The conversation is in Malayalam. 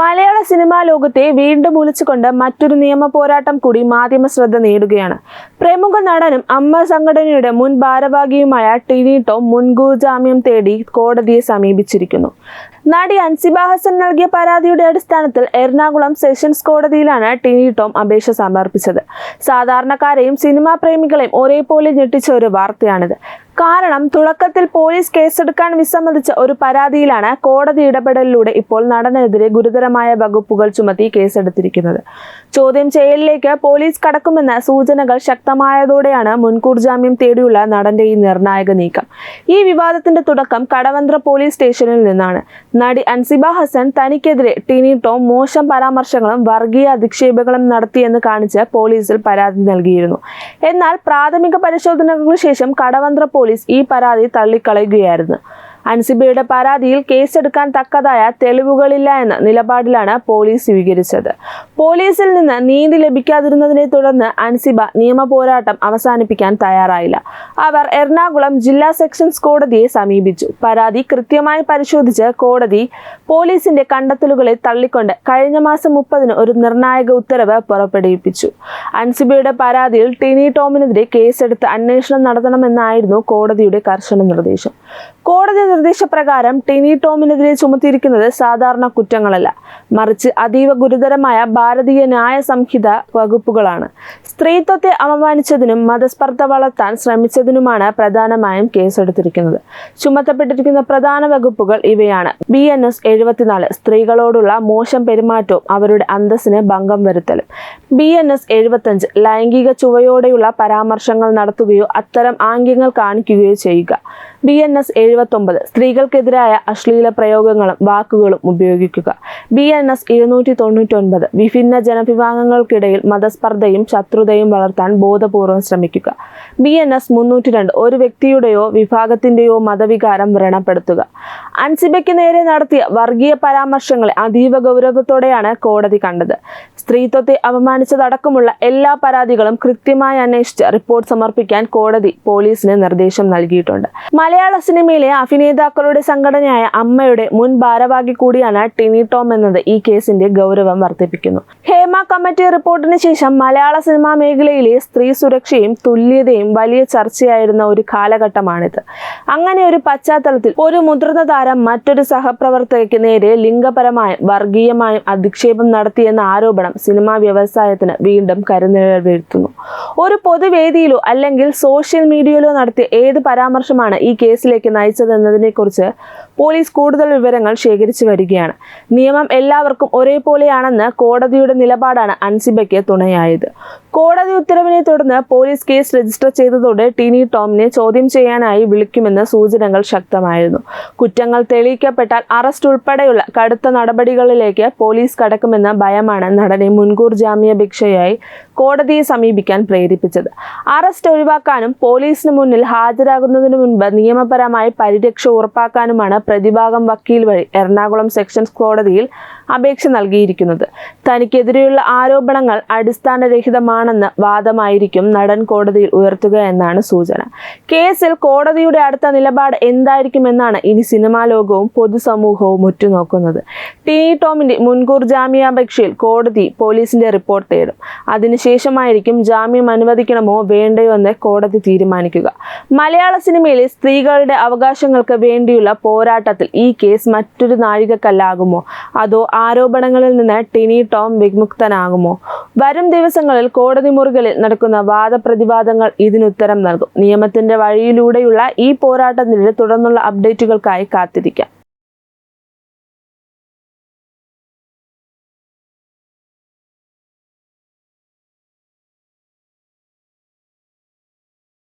മലയാള സിനിമാ ലോകത്തെ വീണ്ടും ഉലച്ചുകൊണ്ട് മറ്റൊരു നിയമ പോരാട്ടം കൂടി മാധ്യമ ശ്രദ്ധ നേടുകയാണ്. പ്രമുഖ നടനും അമ്മ സംഘടനയുടെ മുൻ ഭാരവാഹിയുമായ ടിനി ടോം മുൻകൂർ ജാമ്യം തേടി കോടതിയെ സമീപിച്ചിരിക്കുന്നു. നടി അൻസിബ ഹസൻ നൽകിയ പരാതിയുടെ അടിസ്ഥാനത്തിൽ എറണാകുളം സെഷൻസ് കോടതിയിലാണ് ടിനി ടോം അപേക്ഷ സമർപ്പിച്ചത്. സാധാരണക്കാരെയും സിനിമാ പ്രേമികളെയും ഒരേപോലെ ഞെട്ടിച്ച ഒരു വാർത്തയാണിത്. കാരണം തുടക്കത്തിൽ പോലീസ് കേസെടുക്കാൻ വിസമ്മതിച്ച ഒരു പരാതിയിലാണ് കോടതി ഇടപെടലിലൂടെ ഇപ്പോൾ നടനെതിരെ ഗുരുതരമായ വകുപ്പുകൾ ചുമത്തി കേസെടുത്തിരിക്കുന്നത്. ചോദ്യം ചെയ്യലിലേക്ക് പോലീസ് കടക്കുമെന്ന സൂചനകൾ ശക്തമായതോടെയാണ് മുൻകൂർ ജാമ്യം തേടിയുള്ള നടന്റെ ഈ നിർണായക നീക്കം. ഈ വിവാദത്തിന്റെ തുടക്കം കടവന്ത്ര പോലീസ് സ്റ്റേഷനിൽ നിന്നാണ്. നടി അൻസിബ ഹസൻ തനിക്കെതിരെ ടിനി ടോം മോശം പരാമർശങ്ങളും വർഗീയ അധിക്ഷേപങ്ങളും നടത്തിയെന്ന് കാണിച്ച് പോലീസിൽ പരാതി നൽകിയിരുന്നു. എന്നാൽ പ്രാഥമിക പരിശോധനകൾക്ക് ശേഷം കടവന്ത്ര പോലീസ് ഈ പരാതി തള്ളിക്കളയുകയായിരുന്നു. അൻസിബയുടെ പരാതിയിൽ കേസെടുക്കാൻ തക്കതായ തെളിവുകളില്ല എന്ന നിലപാടിലാണ് പോലീസ് സ്വീകരിച്ചത്. പോലീസിൽ നിന്ന് നീതി ലഭിക്കാതിരുന്നതിനെ തുടർന്ന് അൻസിബ നിയമ പോരാട്ടം അവസാനിപ്പിക്കാൻ തയ്യാറായില്ല. അവർ എറണാകുളം ജില്ലാ സെഷൻസ് കോടതിയെ സമീപിച്ചു. പരാതി കൃത്യമായി പരിശോധിച്ച് കോടതി പോലീസിന്റെ കണ്ടെത്തലുകളെ തള്ളിക്കൊണ്ട് കഴിഞ്ഞ മാസം 30-ന് ഒരു നിർണായക ഉത്തരവ് പുറപ്പെടുവിപ്പിച്ചു. അൻസിബയുടെ പരാതിയിൽ ടിനി ടോമിനെതിരെ കേസെടുത്ത് അന്വേഷണം നടത്തണമെന്നായിരുന്നു കോടതിയുടെ കർശന നിർദ്ദേശം. കോടതി നിർദ്ദേശപ്രകാരം ടിനി ടോമിനെതിരെ ചുമത്തിയിരിക്കുന്നത് സാധാരണ കുറ്റങ്ങളല്ല, മറിച്ച് അതീവ ഗുരുതരമായ ഭാരതീയ ന്യായ സംഹിത വകുപ്പുകളാണ്. സ്ത്രീത്വത്തെ അപമാനിച്ചതിനും മതസ്പർദ്ധ വളർത്താൻ ശ്രമിച്ചതിനുമാണ് പ്രധാനമായും കേസെടുത്തിരിക്കുന്നത്. ചുമത്തപ്പെട്ടിരിക്കുന്ന പ്രധാന വകുപ്പുകൾ ഇവയാണ്: BNS 74 സ്ത്രീകളോടുള്ള മോശം പെരുമാറ്റവും അവരുടെ അന്തസ്സിന് ഭംഗം വരുത്തലും, BNS 75 ലൈംഗിക ചുവയോടെയുള്ള പരാമർശങ്ങൾ നടത്തുകയോ അത്തരം ആംഗ്യങ്ങൾ കാണിക്കുകയോ ചെയ്യുക, BNS 79 സ്ത്രീകൾക്കെതിരായ അശ്ലീല പ്രയോഗങ്ങളും വാക്കുകളും ഉപയോഗിക്കുക, BNS 299 വിഭിന്ന ജനവിഭാഗങ്ങൾക്കിടയിൽ മതസ്പർദ്ധയും ശത്രുതയും വളർത്താൻ ബോധപൂർവം ശ്രമിക്കുക, BNS 302 ഒരു വ്യക്തിയുടെയോ വിഭാഗത്തിന്റെയോ മതവികാരം വ്രണപ്പെടുത്തുക. അൻസിബയ്ക്ക് നേരെ നടത്തിയ വർഗീയ പരാമർശങ്ങളെ അതീവ ഗൗരവത്തോടെയാണ് കോടതി കണ്ടത്. സ്ത്രീത്വത്തെ അപമാനിച്ചതടക്കമുള്ള എല്ലാ പരാതികളും കൃത്യമായി അന്വേഷിച്ച് റിപ്പോർട്ട് സമർപ്പിക്കാൻ കോടതി പോലീസിന് നിർദ്ദേശം നൽകിയിട്ടുണ്ട്. മലയാള സിനിമയിലെ അഭിനേതാക്കളുടെ സംഘടനയായ അമ്മയുടെ മുൻ ഭാരവാഹി കൂടിയാണ് ടിനി ടോം എന്നത് ഈ കേസിന്റെ ഗൗരവം വർദ്ധിപ്പിക്കുന്നു. ഹേമ കമ്മിറ്റി റിപ്പോർട്ടിന് ശേഷം മലയാള സിനിമാ മേഖലയിലെ സ്ത്രീ സുരക്ഷയും തുല്യതയും വലിയ ചർച്ചയായിരുന്ന ഒരു കാലഘട്ടമാണിത്. അങ്ങനെ ഒരു പശ്ചാത്തലത്തിൽ ഒരു മുതിർന്ന താരം മറ്റൊരു സഹപ്രവർത്തകയ്ക്ക് നേരെ ലിംഗപരമായും വർഗീയമായും അധിക്ഷേപം നടത്തിയെന്ന ആരോപണം സിനിമാ വ്യവസായത്തിന് വീണ്ടും കരുനിഴൽ വീഴ്ത്തുന്നു. ഒരു പൊതുവേദിയിലോ അല്ലെങ്കിൽ സോഷ്യൽ മീഡിയയിലോ നടത്തിയ ഏത് പരാമർശമാണ് ഈ കേസിലേക്ക് നയിച്ചതെന്നതിനെ കുറിച്ച് പോലീസ് കൂടുതൽ വിവരങ്ങൾ ശേഖരിച്ചു വരികയാണ്. നിയമം എല്ലാവർക്കും ഒരേപോലെയാണെന്ന് കോടതിയുടെ നിലപാടാണ് അൻസിബയ്ക്ക് തുണയായത്. കോടതി ഉത്തരവിനെ തുടർന്ന് പോലീസ് കേസ് രജിസ്റ്റർ ചെയ്തതോടെ ടിനി ടോമിനെ ചോദ്യം ചെയ്യാനായി വിളിക്കുമെന്ന സൂചനകൾ ശക്തമായിരുന്നു. കുറ്റങ്ങൾ തെളിയിക്കപ്പെട്ടാൽ അറസ്റ്റ് ഉൾപ്പെടെയുള്ള കടുത്ത നടപടികളിലേക്ക് പോലീസ് കടക്കുമെന്ന ഭയമാണ് നടനെ മുൻകൂർ ജാമ്യാപേക്ഷയായി കോടതിയെ സമീപിക്കാൻ പ്രേരിപ്പിച്ചത്. അറസ്റ്റ് ഒഴിവാക്കാനും പോലീസിന് മുന്നിൽ ഹാജരാകുന്നതിന് മുൻപ് നിയമപരമായി പരിരക്ഷ ഉറപ്പാക്കാനുമാണ് പ്രതിഭാഗം വക്കീൽ വഴി എറണാകുളം സെഷൻസ് കോടതിയിൽ അപേക്ഷ നൽകിയിരിക്കുന്നത്. തനിക്കെതിരെയുള്ള ആരോപണങ്ങൾ അടിസ്ഥാനരഹിതമാണെന്ന വാദമായിരിക്കും നടൻ കോടതിയിൽ ഉയർത്തുക എന്നാണ് സൂചന. കേസിൽ കോടതിയുടെ അടുത്ത നിലപാട് എന്തായിരിക്കുമെന്നാണ് ഇനി സിനിമാ ലോകവും പൊതുസമൂഹവും ഉറ്റുനോക്കുന്നത്. ടിനി ടോമിന്റെ മുൻകൂർ ജാമ്യാപേക്ഷയിൽ കോടതി പോലീസിന്റെ റിപ്പോർട്ട് തേടും. അതിനുശേഷമായിരിക്കും ജാമ്യം അനുവദിക്കണമോ വേണ്ടയോ എന്ന് കോടതി തീരുമാനിക്കുക. മലയാള സിനിമയിലെ സ്ത്രീകളുടെ അവകാശങ്ങൾക്ക് വേണ്ടിയുള്ള പോരാട്ടത്തിൽ ഈ കേസ് മറ്റൊരു നാഴികക്കല്ലാകുമോ, അതോ ആരോപണങ്ങളിൽ നിന്ന് ടിനി ടോം വിമുക്തനാകുമോ? വരും ദിവസങ്ങളിൽ കോടതി മുറികളിൽ നടക്കുന്ന വാദപ്രതിവാദങ്ങൾ ഇതിനുത്തരം നൽകും. നിയമത്തിന്റെ വഴിയിലൂടെയുള്ള ഈ പോരാട്ടത്തിന്റെ തുടർന്നുള്ള അപ്ഡേറ്റുകൾക്കായി കാത്തിരിക്കാം.